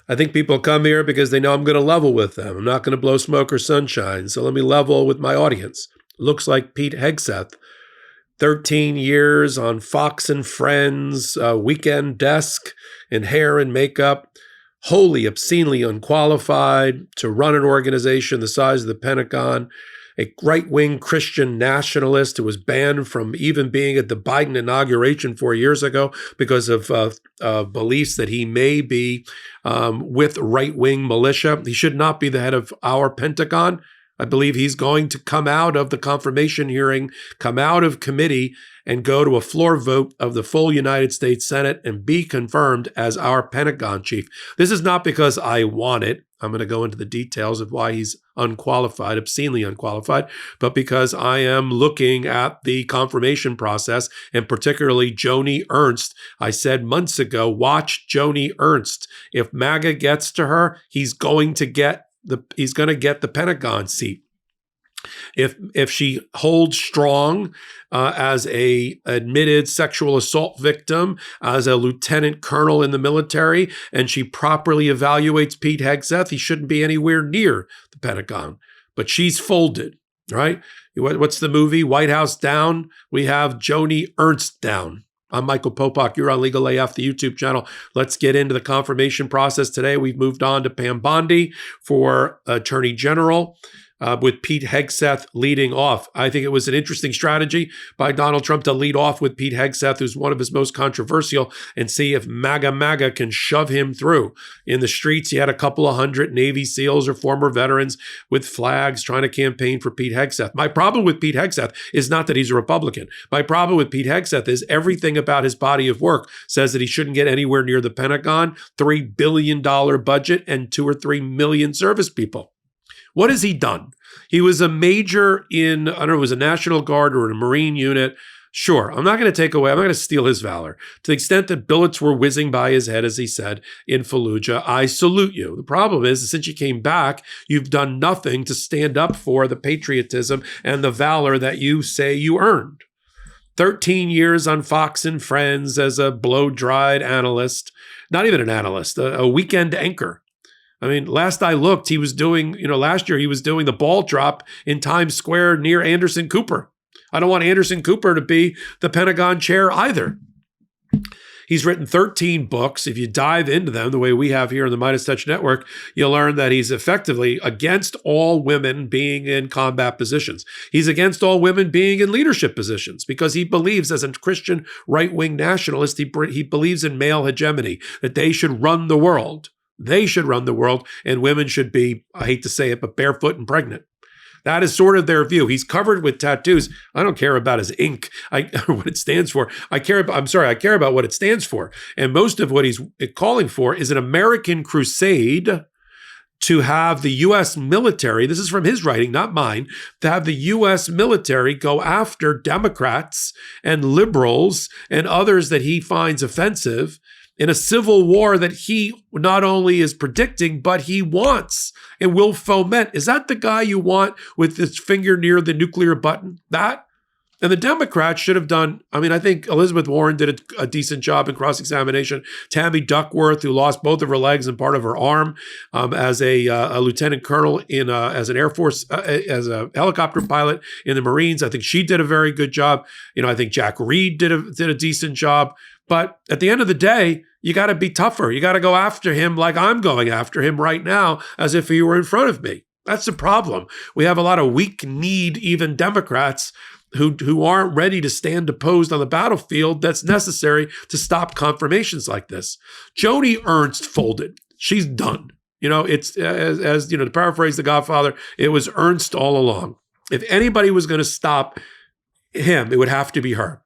I think people come here because they know I'm going to level with them. I'm not going to blow smoke or sunshine. So let me level with my audience. Looks like Pete Hegseth, 13 years on Fox and Friends, weekend desk and hair and makeup, wholly obscenely unqualified to run an organization the size of the Pentagon, a right-wing Christian nationalist who was banned from even being at the Biden inauguration 4 years ago because of beliefs that he may be with right-wing militia. He should not be the head of our Pentagon. I believe he's going to come out of the confirmation hearing, come out of committee, and go to a floor vote of the full United States Senate and be confirmed as our Pentagon chief. This is not because I want it. I'm going to go into the details of why he's unqualified, obscenely unqualified, but because I am looking at the confirmation process, and particularly Joni Ernst. I said months ago, watch Joni Ernst. If MAGA gets to her, he's going to get the Pentagon seat. If she holds strong as a admitted sexual assault victim, as a lieutenant colonel in the military, and she properly evaluates Pete Hegseth, he shouldn't be anywhere near the Pentagon. But she's folded, right? What's the movie? White House down. We have Joni Ernst down. I'm Michael Popok. You're on Legal AF, the YouTube channel. Let's get into the confirmation process today. We've moved on to Pam Bondi for Attorney General, with Pete Hegseth leading off. I think it was an interesting strategy by Donald Trump to lead off with Pete Hegseth, who's one of his most controversial, and see if MAGA can shove him through. In the streets, he had a couple of hundred Navy SEALs or former veterans with flags trying to campaign for Pete Hegseth. My problem with Pete Hegseth is not that he's a Republican. My problem with Pete Hegseth is everything about his body of work says that he shouldn't get anywhere near the Pentagon, $3 billion budget, and 2 or 3 million service people. What has he done? He was a major in, I don't know, it was a National Guard or a Marine unit. Sure, I'm not going to take away, I'm not going to steal his valor. To the extent that bullets were whizzing by his head, as he said, in Fallujah, I salute you. The problem is, since you came back, you've done nothing to stand up for the patriotism and the valor that you say you earned. 13 years on Fox and Friends as a blow-dried analyst, not even an analyst, a weekend anchor. I mean, last I looked, he was doing, last year he was doing the ball drop in Times Square near Anderson Cooper. I don't want Anderson Cooper to be the Pentagon chair either. He's written 13 books. If you dive into them the way we have here on the Midas Touch Network, you'll learn that he's effectively against all women being in combat positions. He's against all women being in leadership positions because he believes, as a Christian right-wing nationalist, he believes in male hegemony, that they should run the world. They should run the world, and women should be, I hate to say it, but barefoot and pregnant. That is sort of their view. He's covered with tattoos. I don't care about his ink, what it stands for. I care about what it stands for. And most of what he's calling for is an American crusade to have the U.S. military, this is from his writing, not mine, to have the U.S. military go after Democrats and liberals and others that he finds offensive in a civil war that he not only is predicting, but he wants and will foment. Is that the guy you want with his finger near the nuclear button? That? And the Democrats should have done, I think Elizabeth Warren did a decent job in cross-examination. Tammy Duckworth, who lost both of her legs and part of her arm as a lieutenant colonel as an Air Force, as a helicopter pilot in the Marines, I think she did a very good job. I think Jack Reed did a decent job. But at the end of the day, you got to be tougher. You got to go after him like I'm going after him right now, as if he were in front of me. That's the problem. We have a lot of weak-kneed, even Democrats who aren't ready to stand opposed on the battlefield that's necessary to stop confirmations like this. Joni Ernst folded. She's done. It's as to paraphrase The Godfather, it was Ernst all along. If anybody was going to stop him, it would have to be her.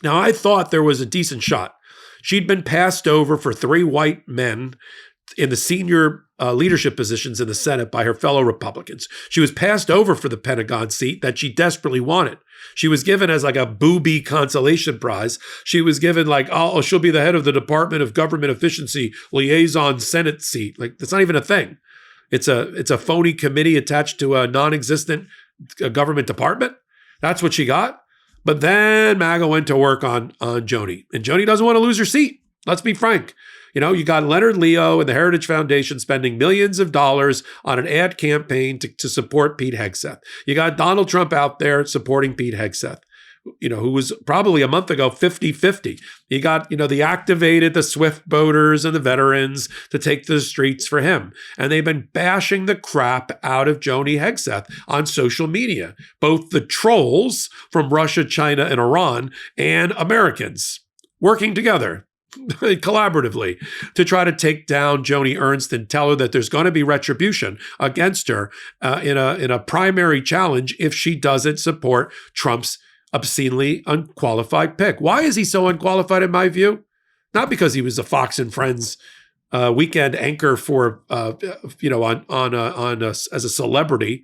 Now, I thought there was a decent shot. She'd been passed over for 3 white men in the senior leadership positions in the Senate by her fellow Republicans. She was passed over for the Pentagon seat that she desperately wanted. She was given as like a booby consolation prize. She was given she'll be the head of the Department of Government Efficiency Liaison Senate seat. That's not even a thing. It's a phony committee attached to a non-existent government department. That's what she got. But then MAGA went to work on Joni. And Joni doesn't want to lose her seat. Let's be frank. You know, you got Leonard Leo and the Heritage Foundation spending millions of dollars on an ad campaign to support Pete Hegseth. You got Donald Trump out there supporting Pete Hegseth, you know, who was probably a month ago 50-50. You got, you know, the Swift boaters and the veterans to take to the streets for him. And they've been bashing the crap out of Joni Hegseth on social media, both the trolls from Russia, China, and Iran, and Americans working together collaboratively to try to take down Joni Ernst and tell her that there's going to be retribution against her in a primary challenge if she doesn't support Trump's obscenely unqualified pick. Why is he so unqualified in my view? Not because he was a Fox and Friends weekend anchor for as a celebrity,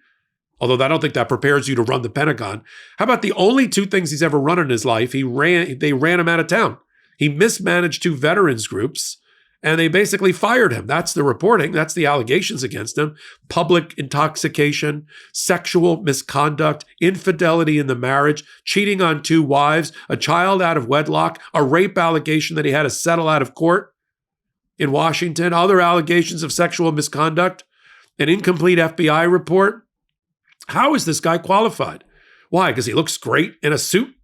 although I don't think that prepares you to run the Pentagon. How about the only two things he's ever run in his life? They ran him out of town. He mismanaged two veterans groups, and they basically fired him. That's the reporting. That's the allegations against him. Public intoxication, sexual misconduct, infidelity in the marriage, cheating on two wives, a child out of wedlock, a rape allegation that he had to settle out of court in Washington, other allegations of sexual misconduct, an incomplete FBI report. How is this guy qualified? Why? Because he looks great in a suit?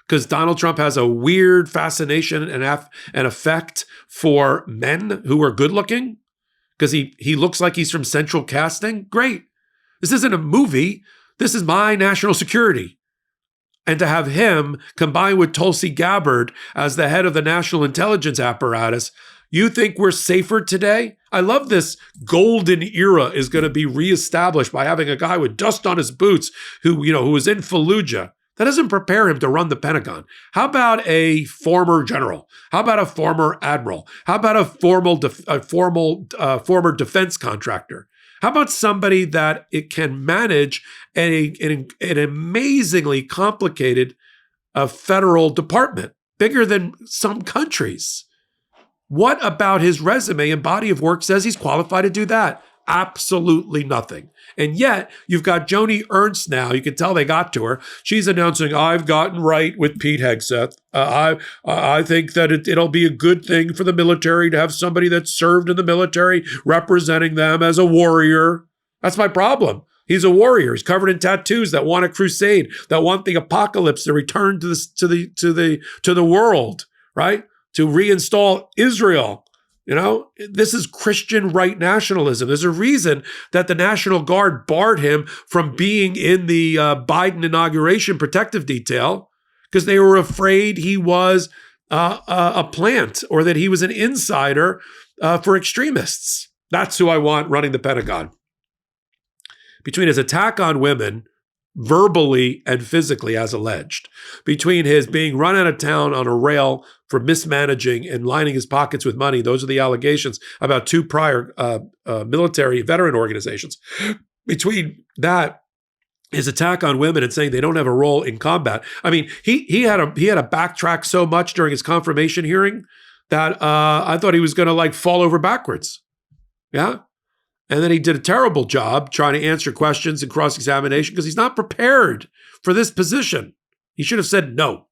Because Donald Trump has a weird fascination and affect for men who are good looking? Because he looks like he's from Central Casting? Great. This isn't a movie. This is my national security. And to have him combined with Tulsi Gabbard as the head of the national intelligence apparatus, you think we're safer today? I love this golden era is going to be reestablished by having a guy with dust on his boots who was in Fallujah. That doesn't prepare him to run the Pentagon. How about a former general? How about a former admiral? How about a former defense contractor? How about somebody that it can manage an amazingly complicated federal department, bigger than some countries? What about his resume and body of work says he's qualified to do that? Absolutely nothing. And yet, you've got Joni Ernst now. You can tell they got to her. She's announcing, I've gotten right with Pete Hegseth. I think that it'll be a good thing for the military to have somebody that served in the military representing them as a warrior. That's my problem. He's a warrior. He's covered in tattoos that want a crusade, that want the apocalypse to return to the world, right? To reinstall Israel. You know, this is Christian right nationalism. There's a reason that the National Guard barred him from being in the Biden inauguration protective detail because they were afraid he was a plant or that he was an insider for extremists. That's who I want running the Pentagon. Between his attack on women, verbally and physically as alleged, between his being run out of town on a rail for mismanaging and lining his pockets with money, those are the allegations about two prior military veteran organizations. Between that, his attack on women and saying they don't have a role in combat. I mean, he had a backtrack so much during his confirmation hearing that I thought he was going to fall over backwards. Yeah. And then he did a terrible job trying to answer questions and cross-examination because he's not prepared for this position. He should have said no.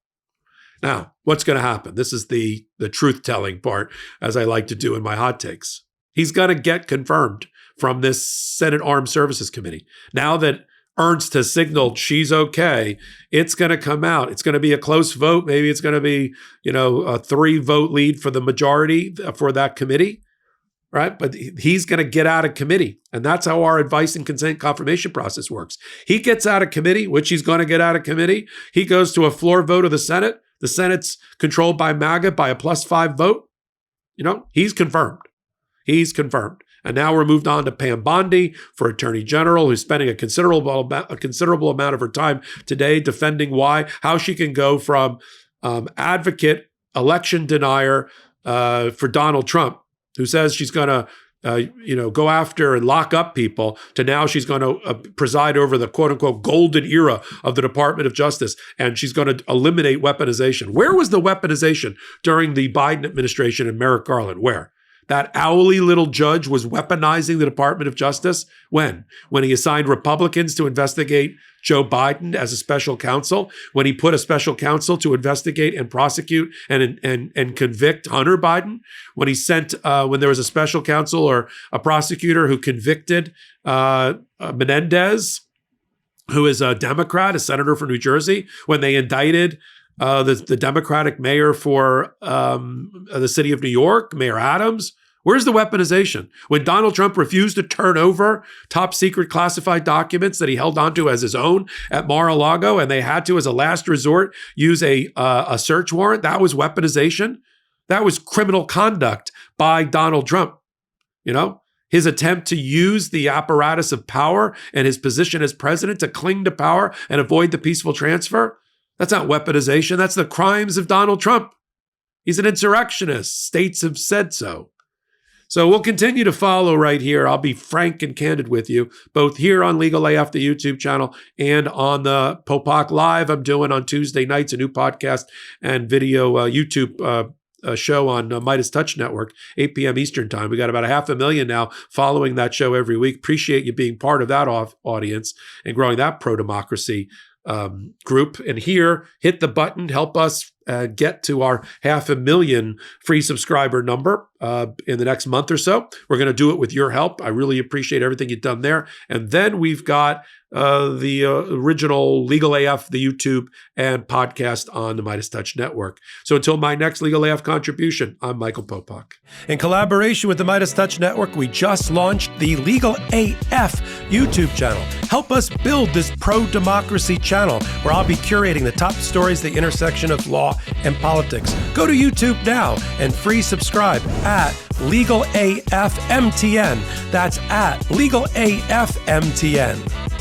Now, what's going to happen? This is the truth-telling part, as I like to do in my hot takes. He's going to get confirmed from this Senate Armed Services Committee. Now that Ernst has signaled she's okay, it's going to come out. It's going to be a close vote. Maybe it's going to be, a 3-vote lead for the majority for that committee. Right? But he's going to get out of committee. And that's how our advice and consent confirmation process works. He gets out of committee, which he's going to get out of committee. He goes to a floor vote of the Senate. The Senate's controlled by MAGA by a +5 vote. He's confirmed. He's confirmed. And now we're moved on to Pam Bondi for Attorney General, who's spending a considerable amount of her time today defending how she can go from advocate, election denier for Donald Trump, who says she's going to, go after and lock up people, to now she's going to preside over the quote-unquote golden era of the Department of Justice, and she's going to eliminate weaponization. Where was the weaponization during the Biden administration and Merrick Garland? Where? That owly little judge was weaponizing the Department of Justice. When? When he assigned Republicans to investigate Joe Biden as a special counsel, when he put a special counsel to investigate and prosecute and convict Hunter Biden, when he sent, when there was a special counsel or a prosecutor who convicted Menendez, who is a Democrat, a senator from New Jersey, when they indicted the Democratic mayor for the city of New York, Mayor Adams. Where's the weaponization? When Donald Trump refused to turn over top secret classified documents that he held onto as his own at Mar-a-Lago, and they had to, as a last resort, use a search warrant, that was weaponization. That was criminal conduct by Donald Trump. You know, his attempt to use the apparatus of power and his position as president to cling to power and avoid the peaceful transfer. That's not weaponization. That's the crimes of Donald Trump. He's an insurrectionist. States have said so. So we'll continue to follow right here. I'll be frank and candid with you, both here on Legal AF, the YouTube channel, and on the Popok Live I'm doing on Tuesday nights, a new podcast and video YouTube show on Midas Touch Network, 8 p.m. Eastern time. We got about 500,000 now following that show every week. Appreciate you being part of that audience and growing that pro-democracy group. And here, hit the button, help us get to our 500,000 free subscriber number in the next month or so. We're going to do it with your help. I really appreciate everything you've done there. And then we've got the original Legal AF, the YouTube and podcast on the Midas Touch Network. So until my next Legal AF contribution, I'm Michael Popok. In collaboration with the Midas Touch Network, we just launched the Legal AF YouTube channel. Help us build this pro-democracy channel where I'll be curating the top stories at the intersection of law and politics. Go to YouTube now and free subscribe at Legal AF MTN. That's at Legal AF MTN.